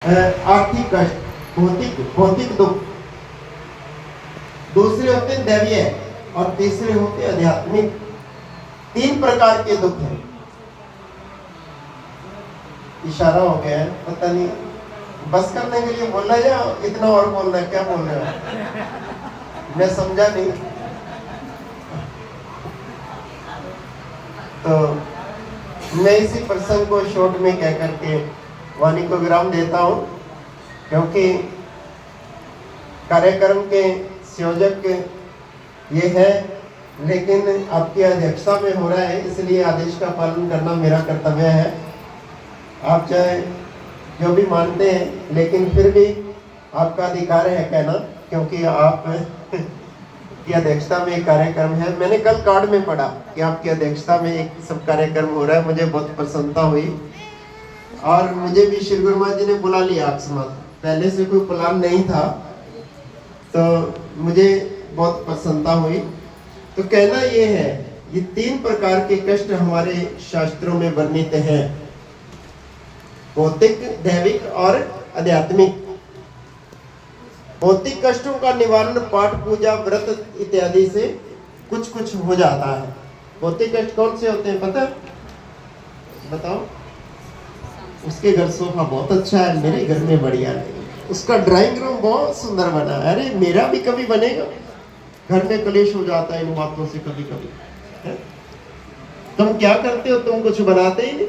आर्थिक कष्ट, भौतिक भौतिक दुख। दूसरे होते हैं दैवीय और तीसरे होते हैं आध्यात्मिक। तीन प्रकार के दुख हैं। इशारा हो गया है, पता नहीं बस करने के लिए बोलना या इतना और बोलना है, क्या बोल रहे हो? मैं समझा नहीं। तो मैं इसी प्रसंग को शॉर्ट में कह करके वाणी को विराम देता हूं, क्योंकि कार्यक्रम के संयोजक ये है, लेकिन आपकी अध्यक्षता में हो रहा है, इसलिए आदेश का पालन करना मेरा कर्तव्य है। आप चाहे जो भी मानते हैं, लेकिन फिर भी आपका अधिकार है कहना, क्योंकि आप की अध्यक्षता में एक कार्यक्रम है। मैंने कल कार्ड में पढ़ा कि आपकी अध्यक्षता में एक सब कार्यक्रम हो रहा है, मुझे बहुत प्रसन्नता हुई और मुझे भी श्री गुरु महाराज जी ने बुला लिया अकस्मात। पहले से कोई प्लान नहीं था, तो मुझे बहुत प्रसन्नता हुई। तो कहना ये है, ये तीन प्रकार के कष्ट हमारे शास्त्रों में वर्णित हैं, भौतिक, दैविक और आध्यात्मिक। भौतिक कष्टों का निवारण पाठ, पूजा, व्रत इत्यादि से कुछ कुछ हो जाता है। भौतिक कष्ट कौन से होते हैं पता है? बताओ। उसके घर सोफा बहुत अच्छा है, मेरे घर में बढ़िया नहीं। उसका ड्राइंग रूम बहुत सुंदर बना है, अरे मेरा भी कभी बनेगा। घर में क्लेश हो जाता है इन बातों से कभी कभी। तुम क्या करते हो? तुम कुछ बनाते ही नहीं।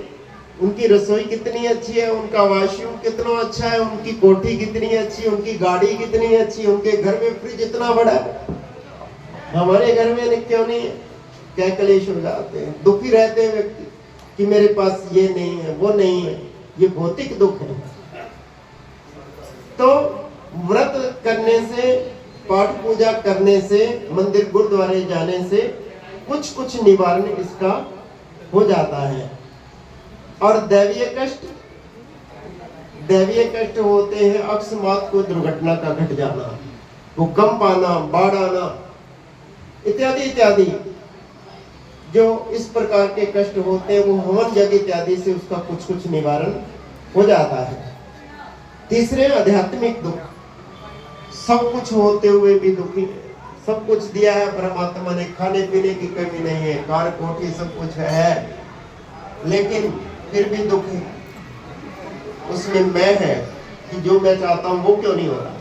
उनकी रसोई कितनी अच्छी है, उनका वॉशरूम कितना अच्छा है, उनकी कोठी कितनी अच्छी, उनकी गाड़ी कितनी अच्छी, उनके घर में फ्रिज इतना बड़ा है, हमारे घर में क्यों नहीं है? क्या क्लेश हो जाते हैं, दुखी रहते हैं व्यक्ति कि मेरे पास ये नहीं है, वो नहीं है। ये भौतिक दुख है। तो व्रत करने से, पाठ पूजा करने से, मंदिर गुरुद्वारे जाने से कुछ कुछ निवारण इसका हो जाता है। और दैवीय कष्ट, दैवीय कष्ट होते हैं अकस्मात को दुर्घटना का घट जाना, भूकंप आना, बाढ़ आना इत्यादि इत्यादि। जो इस प्रकार के कष्ट होते हैं, वो हवन यज्ञ इत्यादि से उसका कुछ कुछ निवारण हो जाता है। तीसरे आध्यात्मिक दुख, सब कुछ होते हुए भी दुखी, सब कुछ दिया है परमात्मा ने, खाने पीने की कमी नहीं है, कार कोठी सब कुछ है, लेकिन फिर भी दुख है। उसमें मैं है कि जो मैं चाहता हूं वो क्यों नहीं हो रहा।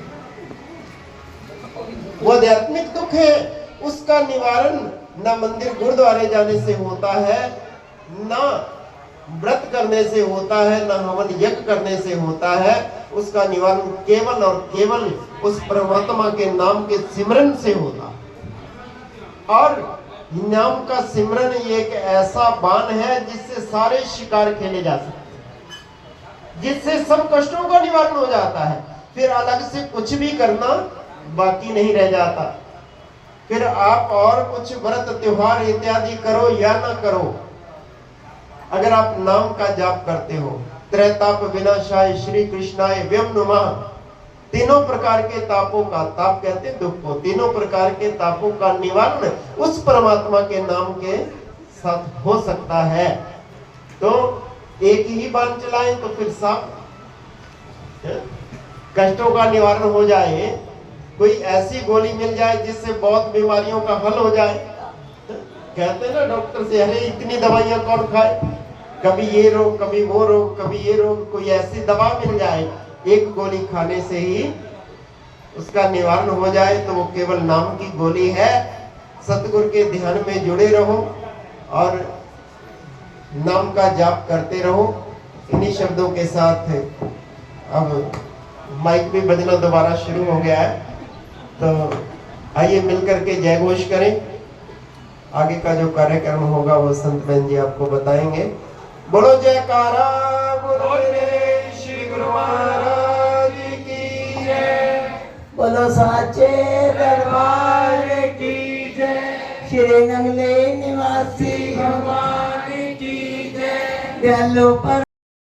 वो आध्यात्मिक दुख है। उसका निवारण ना मंदिर गुरुद्वारे जाने से होता है, ना व्रत करने से होता है, ना हवन यज्ञ करने से होता है। उसका निवारण केवल और केवल उस परमात्मा के नाम के सिमरन से होता है। और नाम का सिमरन ये एक ऐसा बाण है जिससे सारे शिकार खेले जा सकते हैं, जिससे सब कष्टों का निवारण हो जाता है। फिर अलग से कुछ भी करना बाकी नहीं रह जाता। फिर आप और कुछ व्रत त्योहार इत्यादि करो या ना करो, अगर आप नाम का जाप करते हो, त्रैताप विनाशाय श्री कृष्णाय व्यम नमः, तीनों प्रकार के तापों का, ताप कहते हैं दुख को, तीनों प्रकार के तापों का निवारण उस परमात्मा के नाम के साथ हो सकता है। तो एक ही बाण चलाएं तो फिर सब कष्टों का निवारण हो जाए। कोई ऐसी गोली मिल जाए जिससे बहुत बीमारियों का हल हो जाए। कहते हैं ना डॉक्टर से, अरे इतनी दवाइयां कौन खाए, कभी ये रोग, कभी वो रोग, कभी ये रोग। कोई ऐसी दवा मिल जाए, एक गोली खाने से ही उसका निवारण हो जाए, तो वो केवल नाम की गोली है। सतगुरु के ध्यान में जुड़े रहो और नाम का जाप करते रहो। इन्हीं शब्दों के साथ अब माइक भी बजना दोबारा शुरू हो गया है, तो आइए मिलकर के जय घोष करें। आगे का जो कार्यक्रम होगा वो संत बहन जी आपको बताएंगे। बोलो जयकारा बोले श्री गुरु महाराज की जय, बोलो साचे दरबार की जय, श्री नंगले निवासी भगवान की जय। दयालु पर